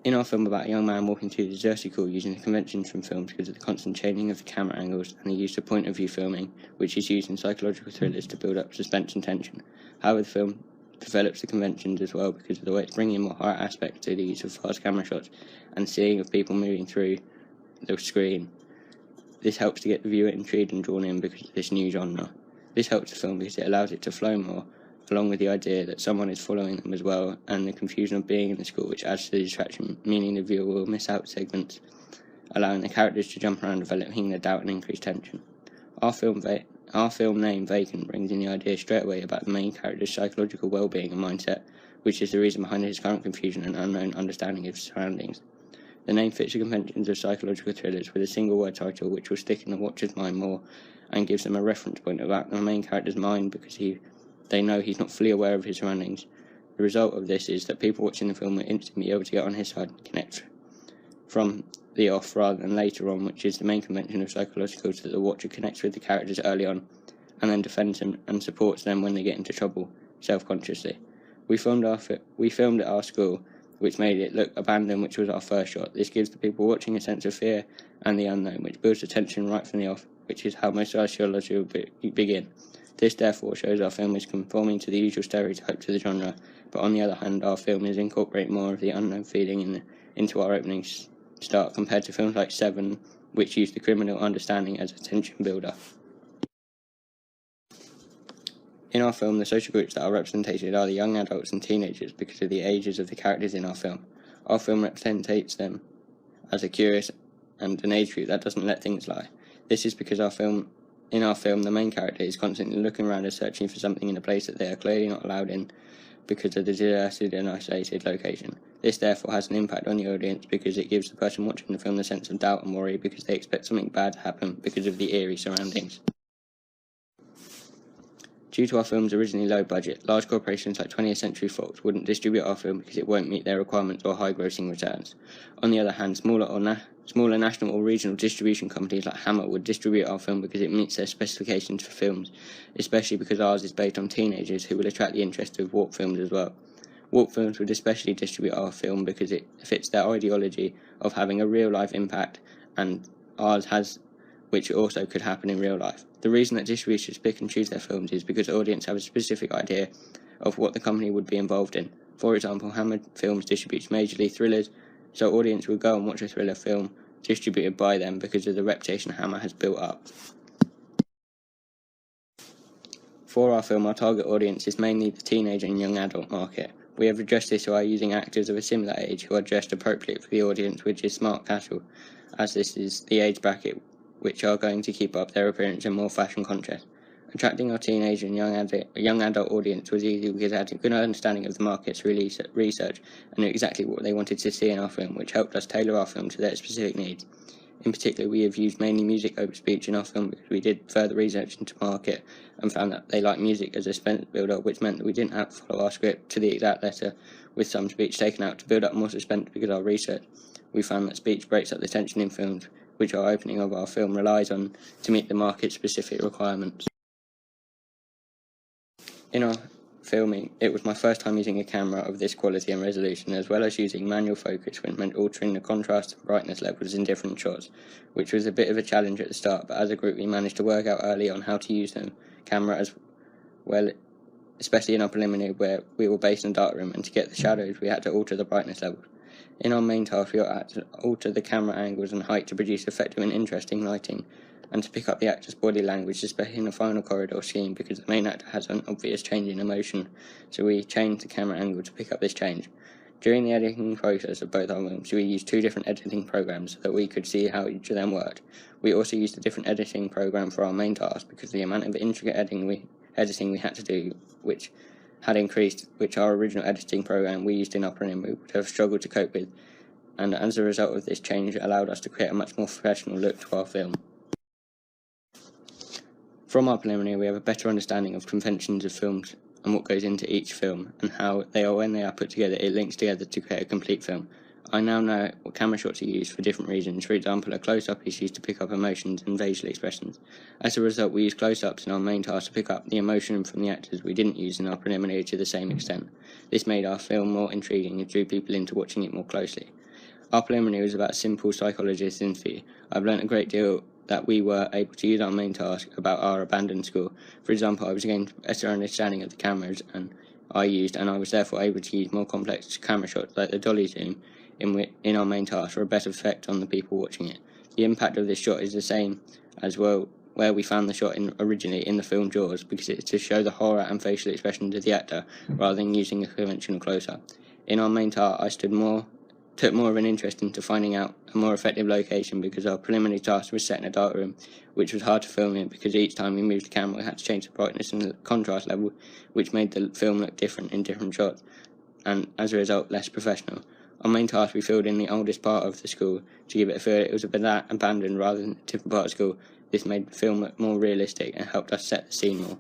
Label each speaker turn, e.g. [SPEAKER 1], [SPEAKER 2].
[SPEAKER 1] In our film about a young man walking through the Jersey Cool using the conventions from films because of the constant changing of the camera angles and the use of point-of-view filming, which is used in psychological thrillers to build up suspense and tension. However, the film develops the conventions as well because of the way it's bringing more horror aspects to the use of fast camera shots and seeing of people moving through the screen. This helps to get the viewer intrigued and drawn in because of this new genre. This helps the film because it allows it to flow more, along with the idea that someone is following them as well, and the confusion of being in the school, which adds to the distraction, meaning the viewer will miss out segments, allowing the characters to jump around, developing their doubt and increased tension. Our film name, Vacant, brings in the idea straight away about the main character's psychological well-being and mindset, which is the reason behind his current confusion and unknown understanding of his surroundings. The name fits the conventions of psychological thrillers with a single word title which will stick in the watcher's mind more and gives them a reference point about the main character's mind because they know he's not fully aware of his surroundings. The result of this is that people watching the film will instantly be able to get on his side and connect from the off rather than later on, which is the main convention of psychological, so that the watcher connects with the characters early on and then defends them and supports them when they get into trouble, self-consciously. We filmed at our school, which made it look abandoned, which was our first shot. This gives the people watching a sense of fear and the unknown, which builds the tension right from the off, which is how most sociology will begin. This therefore shows our film is conforming to the usual stereotypes of the genre, but on the other hand, our film is incorporating more of the unknown feeling into our opening start compared to films like Seven, which use the criminal understanding as a tension builder. In our film, the social groups that are represented are the young adults and teenagers because of the ages of the characters in our film. Our film represents them as a curious and an age group that doesn't let things lie. This is because in our film, the main character is constantly looking around and searching for something in a place that they are clearly not allowed in because of the deserted and isolated location. This therefore has an impact on the audience because it gives the person watching the film a sense of doubt and worry because they expect something bad to happen because of the eerie surroundings. Due to our film's originally low budget, large corporations like 20th Century Fox wouldn't distribute our film because it won't meet their requirements or high grossing returns. On the other hand, smaller national or regional distribution companies like Hammer would distribute our film because it meets their specifications for films, especially because ours is based on teenagers who will attract the interest of Warp Films as well. Warp Films would especially distribute our film because it fits their ideology of having a real life impact, and ours has, which also could happen in real life. The reason that distributors pick and choose their films is because audience have a specific idea of what the company would be involved in. For example, Hammer Films distributes majorly thrillers, so audience will go and watch a thriller film distributed by them because of the reputation Hammer has built up. For our film, our target audience is mainly the teenage and young adult market. We have addressed this by using actors of a similar age who are dressed appropriate for the audience, which is smart casual, as this is the age bracket which are going to keep up their appearance in more fashion conscious. Attracting our teenage and young adult audience was easy because they had a good understanding of the market's research and knew exactly what they wanted to see in our film, which helped us tailor our film to their specific needs. In particular, we have used mainly music over speech in our film because we did further research into the market and found that they like music as a suspense builder, which meant that we didn't have to follow our script to the exact letter, with some speech taken out to build up more suspense because our research. We found that speech breaks up the tension in films, which our opening of our film relies on to meet the market's specific requirements. In our filming, it was my first time using a camera of this quality and resolution, as well as using manual focus, which meant altering the contrast and brightness levels in different shots, which was a bit of a challenge at the start, but as a group we managed to work out early on how to use the camera as well, especially in our preliminary where we were based in a dark room, and to get the shadows we had to alter the brightness levels. In our main task, we had to alter the camera angles and height to produce effective and interesting lighting, and to pick up the actor's body language, especially in the final corridor scene, because the main actor has an obvious change in emotion, so we changed the camera angle to pick up this change. During the editing process of both our films, we used 2 different editing programs so that we could see how each of them worked. We also used a different editing program for our main task because the amount of intricate editing we had to do, which had increased, which our original editing program we used in our preliminary would have struggled to cope with, and as a result of this change, it allowed us to create a much more professional look to our film. From our preliminary, we have a better understanding of conventions of films and what goes into each film, and how when they are put together, it links together to create a complete film. I now know what camera shots are used for different reasons. For example, a close-up is used to pick up emotions and facial expressions. As a result, we use close-ups in our main task to pick up the emotion from the actors we didn't use in our preliminary to the same extent. This made our film more intriguing and drew people into watching it more closely. Our preliminary was about a simple psychologist interview. I've learnt a great deal that we were able to use our main task about our abandoned school. For example, I was gaining a better understanding of the cameras I used, and I was therefore able to use more complex camera shots like the dolly zoom in our main task for a better effect on the people watching it. The impact of this shot is the same as well where we found the shot originally in the film Jaws, because it's to show the horror and facial expressions of the actor rather than using a conventional close-up. In our main task, I took more of an interest into finding out a more effective location, because our preliminary task was set in a dark room, which was hard to film in because each time we moved the camera we had to change the brightness and the contrast level, which made the film look different in different shots, and as a result less professional. Our main task we filled in the oldest part of the school to give it a feel it was abandoned rather than a different part of school. This made the film look more realistic and helped us set the scene more.